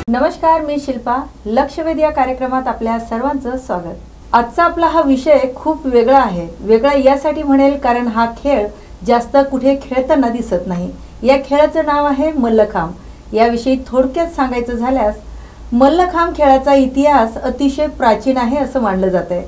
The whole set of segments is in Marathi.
नमस्कार, मी शिल्पा. लक्षवेध या कार्यक्रमात आपल्या सर्वांचं स्वागत. आजचा आपला हा विषय खूप वेगळा आहे. वेगळा यासाठी म्हणेल कारण हा खेळ जास्त कुठे खेळताना दिसत नाही. या खेळाचं नाव आहे मल्लखांब. याविषयी थोडक्यात सांगायचं झाल्यास मल्लखांब खेळाचा इतिहास अतिशय प्राचीन आहे असं मानलं जातंय,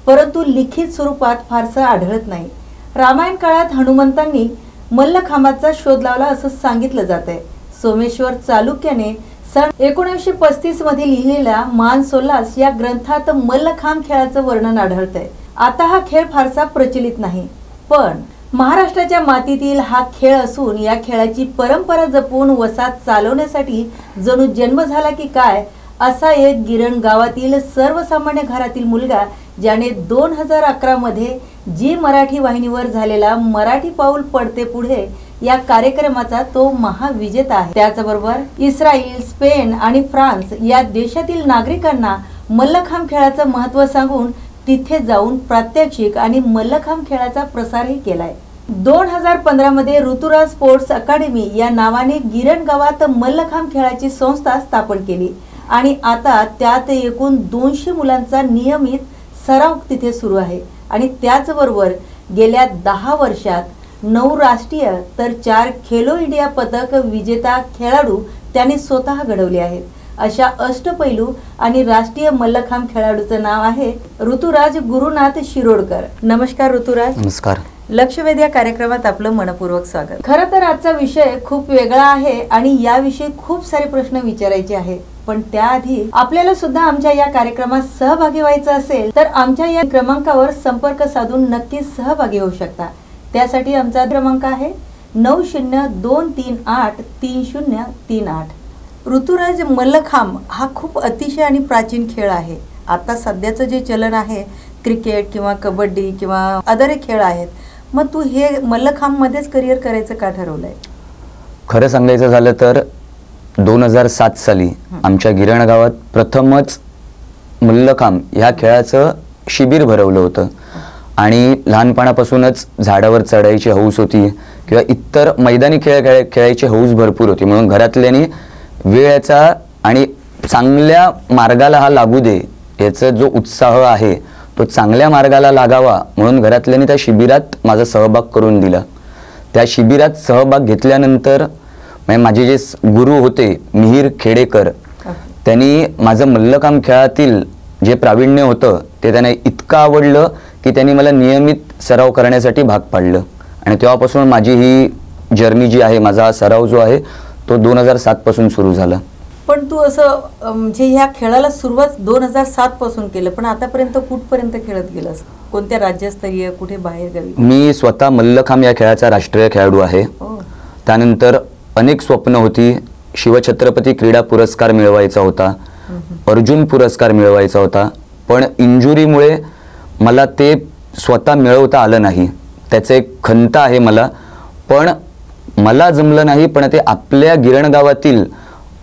परंतु लिखित स्वरूपात फारसं आढळत नाही. रामायण काळात हनुमंतांनी मल्लखांबाचा शोध लावला असं सांगितलं जातंय. सोमेश्वर चालुक्याने सन 1935 मध्ये लिहिलेल्या मानसोल्लास या ग्रंथात मल्लखांब खेळाचं वर्णन आढळतंय. आता हा खेळ फारसा प्रचलित नाही, पण महाराष्ट्राच्या मातीतील हा खेळ असून या खेळाची परंपरा जपून वसाहत चालवण्यासाठी जणू जन्म झाला की काय असा एक गिरण गावातील सर्वसामान्य घरातील मुलगा, ज्याने 2011 मध्ये जी मराठी वाहिनीवर झालेला मराठी पाऊल पडते पुढे या कार्यक्रमाचा तो महाविजेता आहे. त्याचबरोबर इस्रायल, स्पेन आणि फ्रान्स या देशातील नागरिकांना मल्लखांब खेळाचं महत्त्व सांगून तिथे जाऊन प्रात्यक्षिक आणि मल्लखांब खेळाचा प्रसारही केलाय. 2015 मध्ये ऋतुराज स्पोर्ट्स अकादमी या नावाने गिरण गावात मल्लखांब खेळाची संस्था स्थापन केली आणि आता त्यात एकूण 200 मुलांचा नियमित सराव तिथे सुरू आहे. आणि त्याचबरोबर गेल्या 10 वर्षात 9 राष्ट्रीय तर 4 खेलो इंडिया पदक विजेता खेळाडू त्यांनी स्वतः घडवले आहेत. अशा अष्टपैलू आणि राष्ट्रीय मल्लखांब खेळाडूचं नाव आहे ऋतुराज गुरुनाथ शिरोडकर. नमस्कार ऋतुराज. नमस्कार. लक्षवेध या कार्यक्रमात आपलं मनपूर्वक स्वागत. खरं तर आजचा विषय खूप वेगळा आहे आणि याविषयी खूप सारे प्रश्न विचारायचे आहेत, पण त्याआधी आपल्याला सुद्धा आमच्या या कार्यक्रमात सहभागी व्हायचं असेल तर आमच्या या क्रमांकावर संपर्क साधून नक्कीच सहभागी होऊ शकता. त्यासाठी आमचा क्रमांक आहे 9023830338. ऋतुराज, मल्लखांब हा खूप अतिशय आणि प्राचीन खेळ आहे. आता सध्याचं जे चलन आहे क्रिकेट किंवा कबड्डी किंवा अदर खेळ आहेत, मग तू हे मल्लखांब मध्येच करिअर करायचं का ठरवलंय? खरं सांगायचं झालं तर 2007 साली आमच्या गिरण गावात प्रथमच मल्लखांब ह्या खेळाचं शिबिर भरवलं होतं आणि लहानपणापासूनच झाडावर चढायची हौस होती किंवा इतर मैदानी खेळ खेळायची हौस भरपूर होती. म्हणून घरातल्यानी वेळेचा आणि चांगल्या मार्गाला हा लागू दे याचा जो उत्साह आहे तो चांगल्या मार्गाला लागावा म्हणून घरातल्यांनी त्या शिबिरात माझा सहभाग करून दिला. त्या शिबिरात सहभाग घेतल्यानंतर माझे जे गुरु होते मिहीर खेडेकर, त्यांनी माझं मल्लखांब खेळातील जे प्रावीण्य होतं ते त्यांना इतकं आवडलं की त्यांनी मला नियमित सराव करण्यासाठी भाग पाडलं आणि तेव्हापासून माझी ही जर्नी जी आहे, माझा सराव जो आहे तो 2007 पासून सुरू झाला. पण तू असं म्हणजे ह्या खेळाला सुरुवात 2007 पासून केलं, पण आतापर्यंत कुठपर्यंत खेळत गेलास? कोणत्या राज्यस्तरीय, कुठे बाहेर गावी? मी स्वतः मल्लखांब या खेळाचा राष्ट्रीय खेळाडू आहे. त्यानंतर अनेक स्वप्न होती. शिवछत्रपती क्रीडा पुरस्कार मिळवायचा होता, अर्जुन पुरस्कार मिळवायचा होता, पण इंजुरीमुळे मला ते स्वतः मिळवता आलं नाही. त्याचे एक खंत आहे मला, पण मला जमलं नाही. पण ते आपल्या गिरण गावातील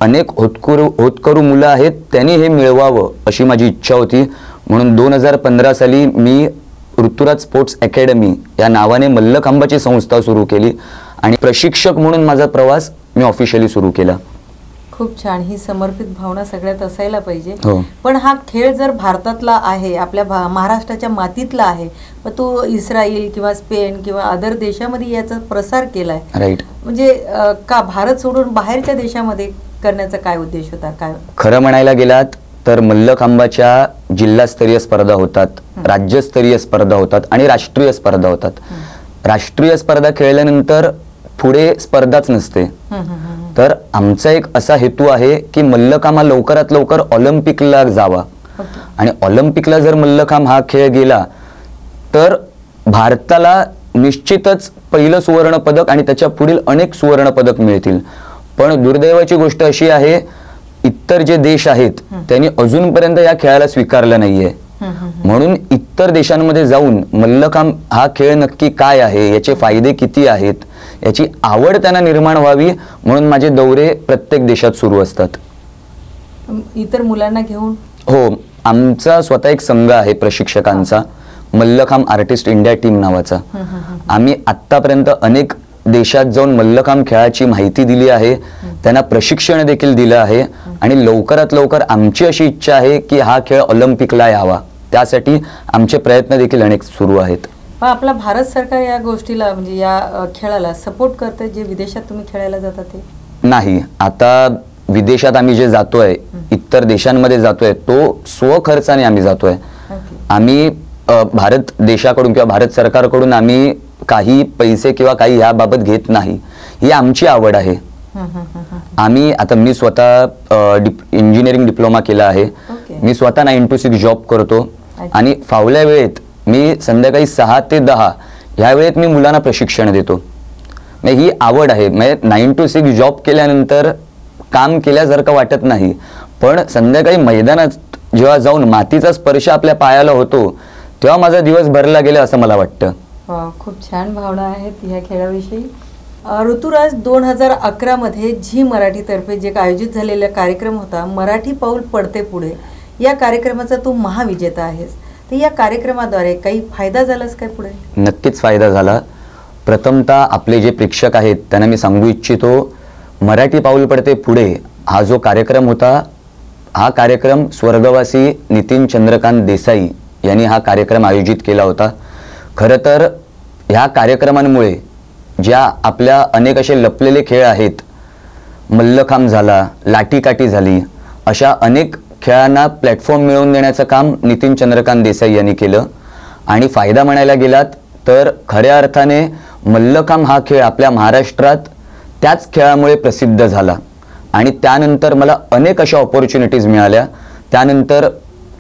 अनेक होतकरू मुलं आहेत, त्यांनी हे मिळवावं अशी माझी इच्छा होती. म्हणून 2015 साली मी ऋतुराज स्पोर्ट्स अकॅडमी या नावाने मल्लखांबाची संस्था सुरू केली आणि प्रशिक्षक म्हणून माझा प्रवास मी ऑफिशियली सुरू केला. खूप छान. ही समर्पित भावना सगळ्यात असायला पाहिजे. हो. पण हा खेळ जर भारतातला आहे, आपल्या महाराष्ट्राच्या मातीतला आहे, मग तो इस्रायल किंवा स्पेन किंवा अदर देशामध्ये याचा प्रसार केलाय, राईट? म्हणजे का भारत सोडून बाहेरच्या देशामध्ये करण्याचा काय उद्देश होता? काय खरं म्हणायला गेलात तर मल्लखांबाच्या जिल्हास्तरीय स्पर्धा होतात, राज्यस्तरीय स्पर्धा होतात आणि राष्ट्रीय स्पर्धा होतात. राष्ट्रीय स्पर्धा खेळल्यानंतर पुढे स्पर्धाच नसते. तर आमचा एक असा हेतू आहे की मल्लखांब हा लवकरात लवकर ऑलिम्पिकला जावा आणि ऑलिम्पिकला जर मल्लखांब हा खेळ गेला तर भारताला निश्चितच पहिलं सुवर्ण पदक आणि त्याच्या पुढील अनेक सुवर्ण पदक मिळतील. पण दुर्दैवाची गोष्ट अशी आहे, इतर जे देश आहेत त्यांनी अजूनपर्यंत या खेळाला स्वीकारलं नाहीये. म्हणून इतर देशांमध्ये जाऊन मल्लखांब हा खेळ नक्की काय आहे, याचे फायदे किती आहेत, याची आवड त्यांना निर्माण व्हावी म्हणून माझे दौरे प्रत्येक देशात सुरू असतात. इतर मुलांना घेऊन? हो, आमचा स्वतः एक संघ आहे प्रशिक्षकांचा, मल्लखांब आर्टिस्ट इंडिया टीम नावाचा. आम्ही आतापर्यंत अनेक देशात जाऊन मल्लखांब खेळाची माहिती दिली आहे, त्यांना प्रशिक्षण देखील दिलं आहे आणि लवकरात लवकर आमची अशी इच्छा आहे की हा खेळ ऑलिम्पिकला यावा, त्यासाठी आमचे प्रयत्न देखील अनेक सुरू आहेत. पण आपला भारत सरकार या गोष्टीला म्हणजे या खेळाला सपोर्ट करते, जे विदेशात तुम्ही खेळायला जाता ते? नाही, आता विदेशात आम्ही जे जातोय, इतर देशांमध्ये जातोय, तो स्वखर्चाने आम्ही जातोय. आम्ही भारत देशाकडून किंवा भारत सरकारकडून आम्ही काही पैसे किंवा काही याबाबत घेत नाही. ही आमची आवड आहे. आम्ही आता मी स्वतः इंजिनिअरिंग डिप्लोमा केला आहे. मी स्वतः 9 to 6 जॉब करतो आणि फावल्या वेळेत मी संध्याकाळी 6 ते 10 ह्या वेळेत मी मुलांना प्रशिक्षण देतो. ही आवड आहे. म्हणजे 9 to 6 जॉब केल्यानंतर काम केल्यासारखं वाटत नाही, पण संध्याकाळी मैदानात जेव्हा जाऊन मातीचा स्पर्श आपल्या पायाला होतो तेव्हा माझा दिवस भरला गेला असं मला वाटतं. खूप छान भावना आहेत ह्या खेळाविषयी. ऋतुराज, 2011 मध्ये झी मराठीतर्फे जे आयोजित झालेला कार्यक्रम होता मराठी पाऊल पडते पुढे, या कार्यक्रमाचा तू महाविजेता आहेस. तर या कार्यक्रमाद्वारे काही फायदा झालाच काय पुढे? नक्कीच फायदा झाला. प्रथमतः आपले जे प्रेक्षक आहेत त्यांना मी सांगू इच्छितो, मराठी पाऊल पडते पुढे हा जो कार्यक्रम होता, हा कार्यक्रम स्वर्गवासी नितीन चंद्रकांत देसाई यांनी हा कार्यक्रम आयोजित केला होता. खरं तर ह्या कार्यक्रमांमुळे ज्या आपल्या अनेक असे लपलेले खेळ आहेत, मल्लखांब झाला, लाठीकाठी झाली, अशा अनेक खेळांना प्लॅटफॉर्म मिळवून देण्याचं काम नितीन चंद्रकांत देसाई यांनी केलं. आणि फायदा म्हणायला गेलात तर खऱ्या अर्थाने मल्लखांब हा खेळ आपल्या महाराष्ट्रात त्याच खेळामुळे प्रसिद्ध झाला आणि त्यानंतर मला अनेक अशा ऑपॉर्च्युनिटीज मिळाल्या. त्यानंतर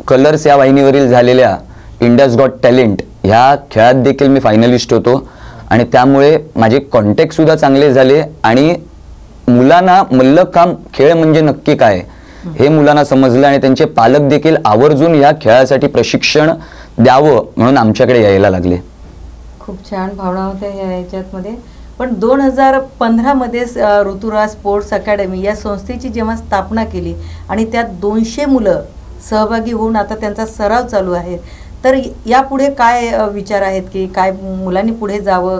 कलर्स या वाहिनीवरील झालेल्या इंडियाज गॉट टॅलेंट ह्या खेळात देखील मी फायनलिस्ट होतो आणि त्यामुळे माझे कॉन्टॅक्ट सुद्धा चांगले झाले आणि मुलांना मल्लखांब खेळ म्हणजे नक्की काय हे मुलांना समजलं आणि त्यांचे पालक देखील आवर्जून या खेळासाठी प्रशिक्षण द्यावं म्हणून आमच्याकडे यायला लागले. खूप छान भावना होत्या ह्याच्यामध्ये. पण 2015 मध्ये ऋतुराज स्पोर्ट्स अकॅडमी या संस्थेची जेव्हा स्थापना केली आणि त्यात 200 मुलं सहभागी होऊन आता त्यांचा सराव चालू आहे, तर यापुढे काय विचार आहेत की काय मुलांनी पुढे जावं,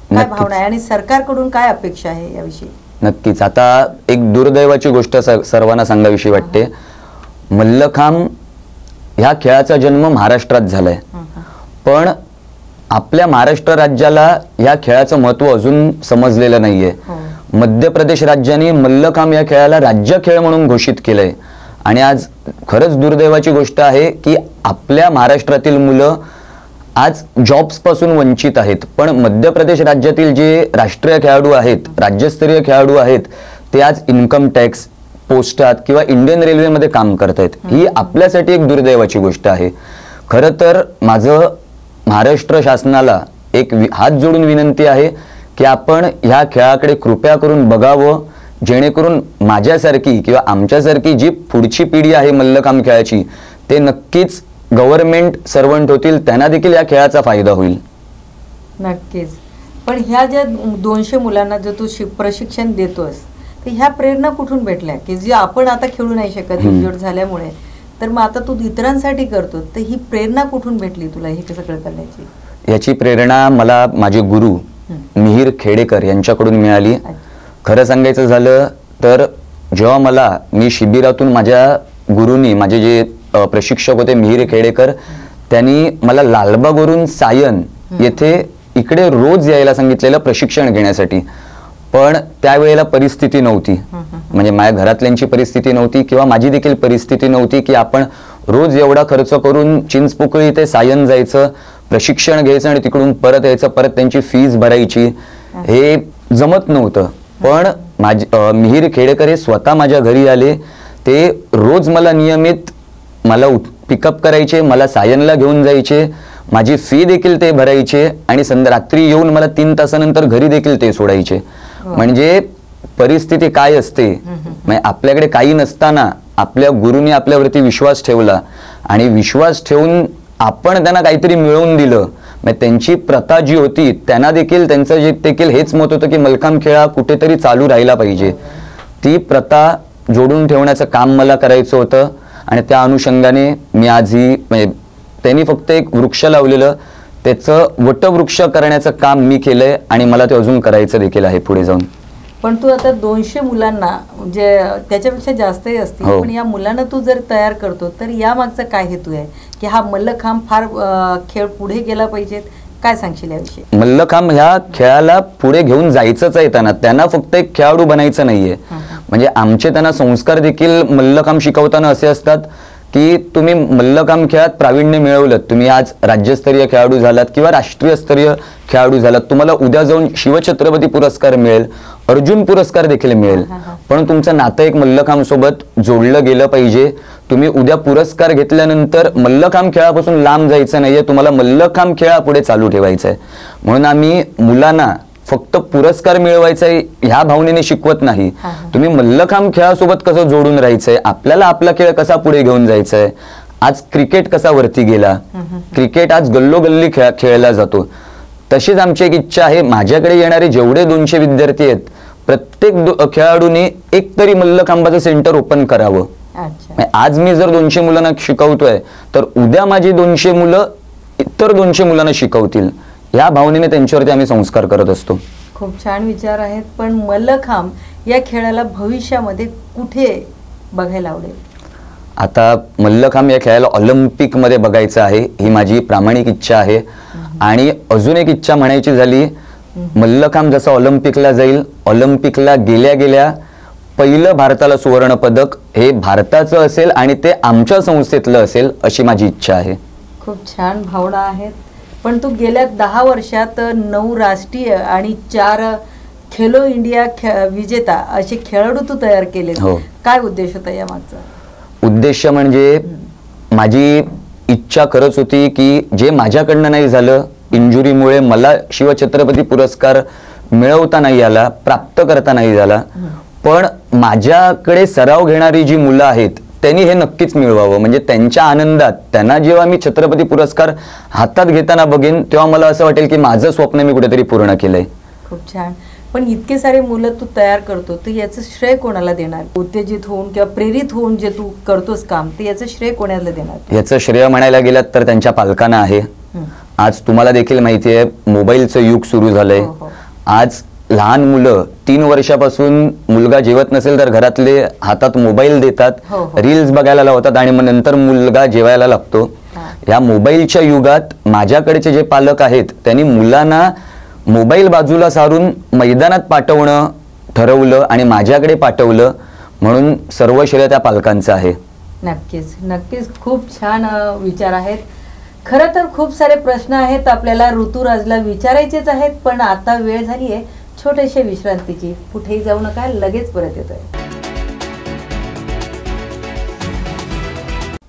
काय भावना आहे आणि सरकारकडून काय अपेक्षा आहे याविषयी? नक्कीच. आता एक दुर्दैवाची गोष्ट सर्वांना सांगावीशी वाटते. मल्लखांब ह्या खेळाचा जन्म महाराष्ट्रात झालाय, पण आपल्या महाराष्ट्र राज्याला या खेळाचं महत्त्व अजून समजलेलं नाहीये. मध्य प्रदेश राज्याने मल्लखांब या खेळाला राज्य खेळ म्हणून घोषित केलंय आणि आज खरंच दुर्दैवाची गोष्ट आहे की आपल्या महाराष्ट्रातील मुलं आज जॉब्स पासून वंचित आहेत, पण मध्य प्रदेश राज्यातील जे राष्ट्रीय खेळाडू आहेत, राज्यस्तरीय खेळाडू आहेत, ते आज इन्कम टॅक्स, पोस्टात किंवा इंडियन रेल्वेमध्ये काम करत आहेत. ही आपल्यासाठी एक दुर्दैवाची गोष्ट आहे. खरं तर माझं महाराष्ट्र शासनाला एक हात जोडून विनंती आहे की आपण ह्या खेळाकडे कृपया करून बघावं, जेणेकरून माझ्यासारखी किंवा आमच्यासारखी जी पुढची पिढी आहे मल्लखांब खेळाची, ते नक्कीच गव्हर्नमेंट सर्वंट होतील, त्यांना देखील या खेळाचा फायदा होईल. नक्कीच. पण ह्या ज्या 200 मुलांना जो तू प्रशिक्षण देतोस, तर ह्या प्रेरणा कुठून भेटल्या की जे आपण आता खेळू नाही शकत इंजुर्ड झाल्यामुळे, तर मग आता तू इतरांसाठी करतो, तर ही प्रेरणा कुठून भेटली तुला हे सगळं करण्याची? याची प्रेरणा मला माझे गुरु मिहीर खेडेकर यांच्याकडून मिळाली. खरं सांगायचं झालं तर जेव्हा मी शिबिरातून माझ्या गुरुनी, माझे जे प्रशिक्षक होते मिहीर खेडेकर, त्यांनी मला लालबागवरून सायन येथे इकडे रोज यायला सांगितलेलं प्रशिक्षण घेण्यासाठी. पण त्यावेळेला परिस्थिती नव्हती, म्हणजे माझ्या घरातल्यांची परिस्थिती नव्हती किंवा माझी देखील परिस्थिती नव्हती की आपण रोज एवढा खर्च करून चिंचपोकळी ते सायन जायचं, प्रशिक्षण घ्यायचं आणि तिकडून परत यायचं, परत त्यांची फीस भरायची, हे जमत नव्हतं. पण मिहीर खेडेकर हे स्वतः माझ्या घरी आले. ते रोज मला नियमित पिकअप करायचे, मला सायनला घेऊन जायचे, माझी फी देखील ते भरायचे आणि रात्री येऊन मला 3 तासानंतर घरी देखील ते सोडायचे. म्हणजे परिस्थिती काय असते, म्हणजे आपल्याकडे काही नसताना आपल्या गुरुनी आपल्यावरती विश्वास ठेवला आणि विश्वास ठेवून आपण त्यांना काहीतरी मिळवून दिलं. म्हणजे त्यांची प्रथा जी होती, त्यांना देखील त्यांचं जे देखील हेच मत होतं की मल्लखांब खेळ कुठेतरी चालू राहिला पाहिजे. ती प्रथा जोडून ठेवण्याचं काम मला करायचं होतं आणि त्या अनुषंगाने मी आजही, म्हणजे त्यांनी फक्त एक वृक्ष लावलेलं, त्याचं वटवृक्ष करण्याचं काम मी केलंय आणि मला ते अजून करायचं देखील आहे पुढे जाऊन. पण तू आता 200 मुलांना म्हणजे त्याच्यापेक्षा जास्तही असतील, हो. पण या मुलांना तू जर तयार करतो तर या मागचा काय हेतू आहे की हा मल्लखांब फार खेळ पुढे गेला पाहिजेत, काय सांगशील याविषयी? मल्लखांब ह्या खेळाला पुढे घेऊन जायचंच आहे, त्यांना फक्त एक खेळाडू बनायचं नाहीये. म्हणजे आमचे त्यांना संस्कार देखील मल्लखांब शिकवताना असे असतात की तुम्ही मल्लखांब खेळात प्रावीण्य मिळवलं, तुम्ही आज राज्यस्तरीय खेळाडू झालात किंवा राष्ट्रीय स्तरीय खेळाडू झालात, तुम्हाला उद्या जाऊन शिवछत्रपती पुरस्कार मिळेल, अर्जुन पुरस्कार देखील मिळेल, पण तुमचं नातं एक मल्लखांब सोबत जोडलं गेलं पाहिजे. तुम्ही उद्या पुरस्कार घेतल्यानंतर मल्लखांब खेळापासून लांब जायचं नाहीये, तुम्हाला मल्लखांब खेळा पुढे चालू ठेवायचं आहे. म्हणून आम्ही मुलांना फक्त पुरस्कार मिळवायचा ह्या भावनेने शिकवत नाही, तुम्ही मल्लखांब खेळासोबत कसं जोडून राहायचंय, आपल्याला आपला खेळ कसा पुढे घेऊन जायचाय. आज क्रिकेट कसा वरती गेला, क्रिकेट आज गल्लोगल्ली खेळला जातो, तशीच आमची एक इच्छा आहे, माझ्याकडे येणारे जेवढे 200 विद्यार्थी आहेत प्रत्येक खेळाडूने एक तरी मल्लखांबाचं सेंटर ओपन करावं. आज मी जर 200 मुलांना शिकवतोय तर उद्या माझी 200 मुलं इतर 200 मुलांना शिकवतील, या भावनेने त्यांच्यावरती आम्ही संस्कार करत असतो. खूप छान विचार आहेत. पण मल्लखांब या खेळाला भविष्यामध्ये कुठे बघायला आवडेल? आता मल्लखांब या खेळाला ऑलिम्पिकमध्ये बघायचं आहे, ही माझी प्रामाणिक इच्छा आहे. आणि अजून एक इच्छा म्हणायची झाली, मल्लखांब जसं ऑलिम्पिकला जाईल, ऑलिम्पिकला गेल्या गेल्या पहिलं भारताला सुवर्ण पदक हे भारताचं असेल आणि ते आमच्या संस्थेतलं असेल, अशी माझी इच्छा आहे. खूप छान भावना आहेत. पण तू गेल्या 10 वर्षात 9 राष्ट्रीय आणि 4 खेलो इंडिया विजेता असे खेळाडू तू तयार केले. काय उद्देश होता या मागचा? उद्देश म्हणजे माझी इच्छा खरंच होती की जे माझ्याकडनं नाही झालं, इंजुरीमुळे मला शिवछत्रपती पुरस्कार मिळवता नाही आला, प्राप्त करता नाही झाला, पण माझ्याकडे सराव घेणारी जी मुलं आहेत त्यांनी हे नक्कीच मिळवावं. म्हणजे त्यांच्या आनंदात त्यांना जेव्हा मी छत्रपती पुरस्कार हातात घेताना बघेन तेव्हा मला असं वाटेल की माझं स्वप्न मी कुठेतरी पूर्ण केलंय. खूप छान. पण इतके सारे मुलं तू तयार करतो तर याचं श्रेय कोणाला देणार? उत्तेजित होऊन किंवा प्रेरित होऊन जे तू करतोस काम, ते याचं श्रेय कोणाला देणार? याचं श्रेय म्हणायला गेलात तर त्यांच्या पालकांना आहे. आज तुम्हाला देखील माहिती आहे मोबाईलचं युग सुरू झालंय. आज लहान मुलं 3 वर्षापासून मुलगा जेवत नसेल तर घरातले हातात मोबाईल देतात, रील्स बघायला लावतात आणि मग नंतर मुलगा जेवायला लागतो. या मोबाईलच्या युगात माझ्याकडचे जे पालक आहेत त्यांनी मुलांना मोबाईल बाजूला सारून मैदानात पाठवणं ठरवलं आणि माझ्याकडे पाठवलं, म्हणून सर्व श्रेय त्या पालकांचं आहे. नक्कीच नक्कीच खूप छान विचार आहेत. खरं तर खूप सारे प्रश्न आहेत आपल्याला ऋतुराजला विचारायचेच आहेत, पण आता वेळ झाली आहे छोट्याशा विश्रांतीची. कुठेही जाऊ नका, लगेच परत येतोय.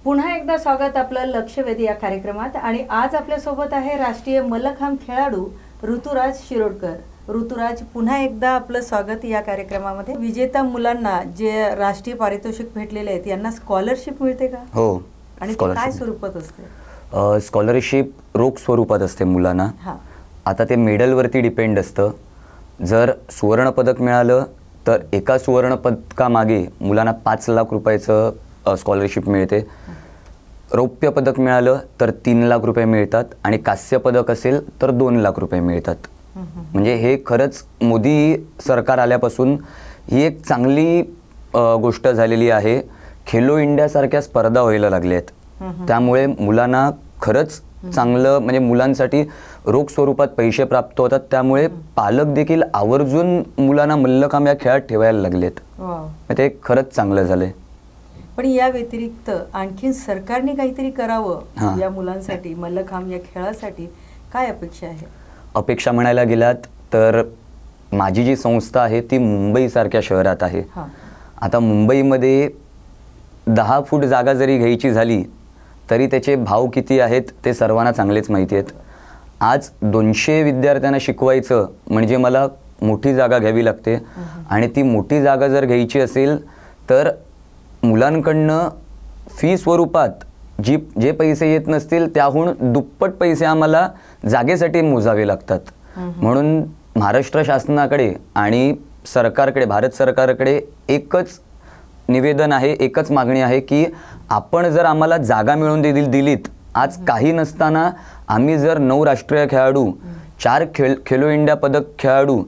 पुन्हा एकदा स्वागत आपलं लक्षवेधी या कार्यक्रमात. आणि आज आपल्या सोबत आहे राष्ट्रीय मल्लखांब खेळाडू ऋतुराज शिरोडकर. ऋतुराज, पुन्हा एकदा आपलं स्वागत या कार्यक्रमामध्ये. विजेता मुलांना जे राष्ट्रीय पारितोषिक भेटलेले आहेत यांना स्कॉलरशिप मिळते का? हो. आणि काय स्वरूपात असते? स्कॉलरशिप रोख स्वरूपात असते मुलांना. आता ते मेडलवरती डिपेंड असतं. जर सुवर्ण पदक मिळालं तर एका सुवर्ण पदकामागे मुलांना 5 लाख रुपयाचं स्कॉलरशिप मिळते. रौप्य पदक मिळालं तर 3 लाख रुपये मिळतात आणि कांस्य पदक असेल तर 2 लाख रुपये मिळतात. म्हणजे हे खरंच मोदी सरकार आल्यापासून ही एक चांगली गोष्ट झालेली आहे. खेलो इंडिया सारख्या स्पर्धा व्हायला लागल्या आहेत, त्यामुळे मुलांना खरंच चांगलं म्हणजे मुलांसाठी रोख स्वरूपात पैसे प्राप्त होतात. त्यामुळे पालक देखील आवर्जून मुलांना मल्लखांब या खेळात ठेवायला लागलेत. ते खरंच चांगलं झालंय. पण या व्यतिरिक्त आणखी सरकारने काहीतरी करावं या मुलांसाठी, मल्लखांब या खेळासाठी काय अपेक्षा आहे? अपेक्षा म्हणायला गेलात तर माझी जी संस्था आहे ती मुंबई सारख्या शहरात आहे. आता मुंबईमध्ये 10 फूट जागा जरी घ्यायची झाली तरी त्याचे भाव किती आहेत ते सर्वांना चांगलेच माहिती आहेत. आज 200 विद्यार्थ्यांना शिकवायचं म्हणजे मला मोठी जागा घ्यावी लागते आणि ती मोठी जागा जर घ्यायची असेल तर मुलांकडनं फी स्वरूपात जे पैसे येत नसतील त्याहून दुप्पट पैसे आम्हाला जागेसाठी मोजावे लागतात. म्हणून महाराष्ट्र शासनाकडे आणि सरकारकडे, भारत सरकारकडे एकच निवेदन आहे, एकच मागणी आहे की आपण जर आम्हाला जागा मिळवून दिलीत, आज काही नसताना आम्ही जर 9 राष्ट्रीय खेळाडू, 4 खेलो इंडिया पदक खेळाडू,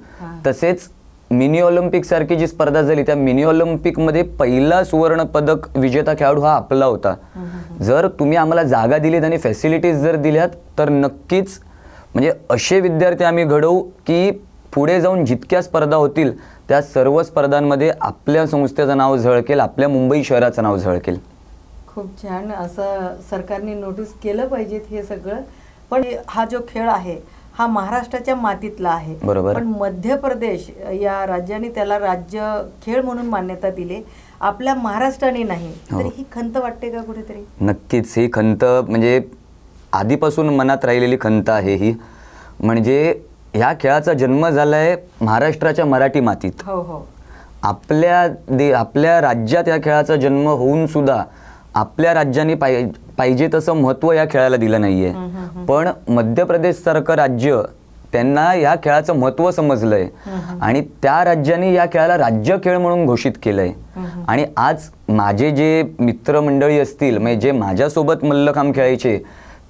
तसेच मिनी ऑलिम्पिक सारखी जी स्पर्धा झाली त्या मिनी ऑलिम्पिकमध्ये पहिला सुवर्ण पदक विजेता खेळाडू हा आपला होता. जर तुम्ही आम्हाला जागा दिलीत आणि फॅसिलिटीज जर दिल्यात तर नक्कीच म्हणजे असे विद्यार्थी आम्ही घडवू की पुढे जाऊन जितक्या स्पर्धा होतील त्या सर्व स्पर्धांमध्ये आपल्या संस्थेचं नाव झळकेल, आपल्या मुंबई शहराचं नाव झळकेल. खूप छान. असं सरकारने नोटीस केलं पाहिजे हे सगळं. पण हा जो खेळ आहे हा महाराष्ट्राच्या मातीतला आहे. बरोबर. पण मध्य प्रदेश या राज्याने त्याला राज्य खेळ म्हणून मान्यता दिली, आपल्या महाराष्ट्राने नाही. तर ही खंत वाटते का कुठेतरी? नक्कीच ही खंत म्हणजे आधीपासून मनात राहिलेली खंत आहे ही. म्हणजे ह्या खेळाचा जन्म झालाय महाराष्ट्राच्या मराठी मातीत. हो हो. आपल्या राज्यात या खेळाचा जन्म होऊन सुद्धा आपल्या राज्याने पाहिजे तसं महत्त्व या खेळाला दिलं नाहीये. पण मध्य प्रदेश सारखं राज्य त्यांना या खेळाचं महत्त्व समजलंय आणि त्या राज्याने या खेळाला राज्य खेळ म्हणून घोषित केलंय. आणि आज माझे जे मित्रमंडळी असतील म्हणजे जे माझ्यासोबत मल्लखांब खेळायचे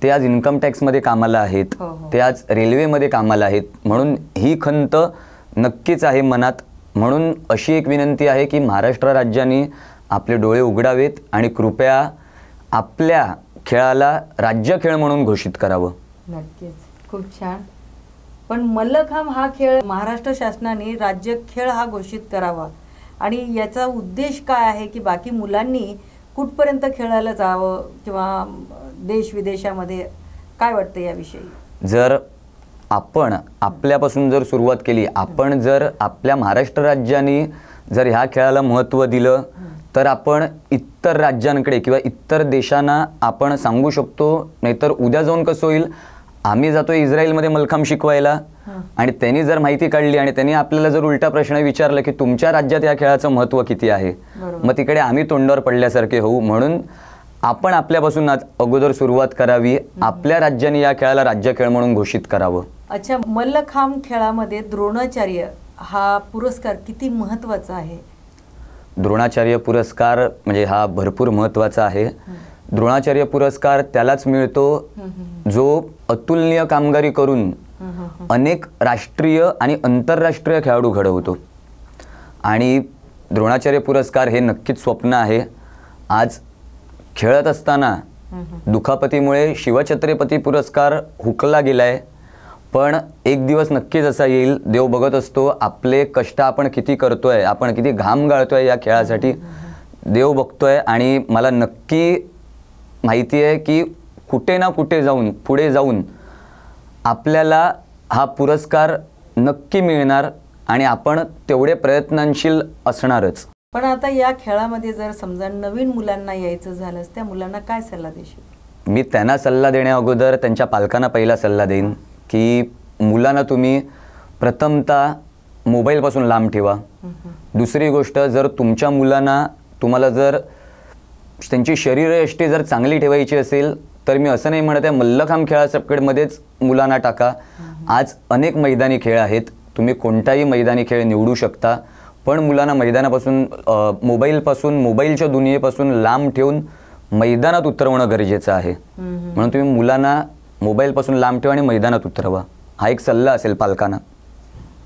ते आज इन्कम टॅक्समध्ये कामाला आहेत, ते आज रेल्वेमध्ये कामाला आहेत. म्हणून ही खंत नक्कीच आहे मनात. म्हणून अशी एक विनंती आहे की महाराष्ट्र राज्याने आपले डोळे उघडावेत आणि कृपया आपल्या खेळाला राज्य खेळ म्हणून घोषित करावं. नक्कीच. खूप छान. पण मल्लखांब हा खेळ महाराष्ट्र शासनाने राज्य खेळ हा घोषित करावा आणि याचा उद्देश काय आहे की बाकी मुलांनी कुठपर्यंत खेळायला जावं किंवा देश विदेशामध्ये, काय वाटतं याविषयी? जर आपण आपल्यापासून जर सुरुवात केली, आपण जर आपल्या महाराष्ट्र राज्याने जर ह्या खेळाला महत्त्व दिलं तर आपण इतर राज्यांकडे किंवा इतर देशांना आपण सांगू शकतो. नाहीतर उद्या जाऊन कसं होईल, आम्ही जातोय इस्रायलमध्ये मल्लखांब शिकवायला आणि त्यांनी जर माहिती काढली आणि त्यांनी आपल्याला जर उलटा प्रश्न विचारला की तुमच्या राज्यात या खेळाचं महत्त्व किती आहे, मग तिकडे आम्ही तोंडावर पडल्यासारखे होऊ. म्हणून आपण आपल्यापासून अगोदर सुरुवात करावी, आपल्या राज्याने या खेळाला राज्य खेळ म्हणून घोषित करावं. अच्छा, मल्लखांब खेळामध्ये द्रोणाचार्य हा पुरस्कार किती महत्त्वाचा आहे? द्रोणाचार्य पुरस्कार म्हणजे हा भरपूर महत्त्वाचा आहे. द्रोणाचार्य पुरस्कार त्यालाच मिळतो जो अतुलनीय कामगिरी करून अनेक राष्ट्रीय आणि आंतरराष्ट्रीय खेळाडू घडवतो. आणि द्रोणाचार्य पुरस्कार हे नक्कीच स्वप्न आहे. आज खेळत असताना दुखापतीमुळे शिवछत्रपती पुरस्कार हुकला गेलाय, पण एक दिवस नक्कीच असा येईल, देव बघत असतो आपले कष्ट आपण किती करतोय, आपण किती घाम गाळतोय या खेळासाठी, देव बघतोय. आणि मला नक्की माहिती आहे की कुठे ना कुठे जाऊन पुढे जाऊन आपल्याला हा पुरस्कार नक्की मिळणार आणि आपण तेवढे प्रयत्नशील असणारच. पण आता या खेळामध्ये जर समजा नवीन मुलांना यायचं झालं त्या मुलांना काय सल्ला देशील? मी त्यांना सल्ला देण्या अगोदर त्यांच्या पालकांना पहिला सल्ला देईन की मुलांना तुम्ही प्रथमतः मोबाईलपासून लांब ठेवा. दुसरी गोष्ट, जर तुमच्या मुलांना तुम्हाला जर त्यांची शरीरयष्टी जर चांगली ठेवायची असेल तर मी असं नाही म्हणत आहे मल्लखांब खेळामध्येच मुलांना टाका. आज अनेक मैदानी खेळ आहेत, तुम्ही कोणताही मैदानी खेळ निवडू शकता. पण मुलांना मैदानापासून मोबाईलच्या दुनियेपासून लांब ठेवून मैदानात उतरवणं गरजेचं आहे. म्हणून तुम्ही मुलांना मोबाईलपासून लांब ठेवा आणि मैदानात उतरवा, हा एक सल्ला असेल पालकांना.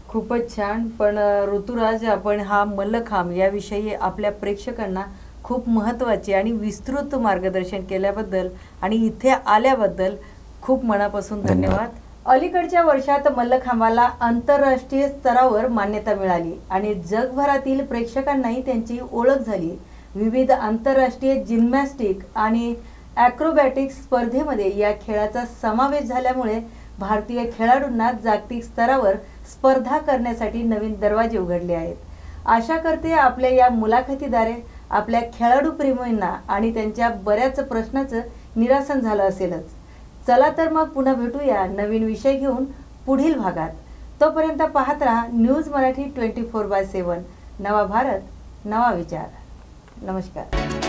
खूपच छान. पण ऋतुराज, आपण हा मल्लखांब याविषयी आपल्या प्रेक्षकांना खूप महत्त्वाचे आणि विस्तृत मार्गदर्शन केल्याबद्दल आणि इथे आल्याबद्दल खूप मनापासून धन्यवाद. अलीकडच्या वर्षात मल्लखांबाला आंतरराष्ट्रीय स्तरावर मान्यता मिळाली आणि जगभरातील प्रेक्षकांनाही त्यांची ओळख झाली. विविध आंतरराष्ट्रीय जिम्नॅस्टिक आणि ॲक्रोबॅटिक्स स्पर्धेमध्ये या खेळाचा समावेश झाल्यामुळे भारतीय खेळाडूंना जागतिक स्तरावर स्पर्धा करण्यासाठी नवीन दरवाजे उघडले आहेत. आशा करते आपल्या या मुलाखतीद्वारे आपल्या खेळाडू प्रेमींना आणि त्यांच्या बऱ्याच प्रश्नाचं निरासन झालं असेलच. चला तर मग पुन्हा भेटूया नवीन विषय घेऊन पुढील भागात. तोपर्यंत पाहत राहा न्यूज मराठी 24/7. नवा भारत, नवा विचार. नमस्कार.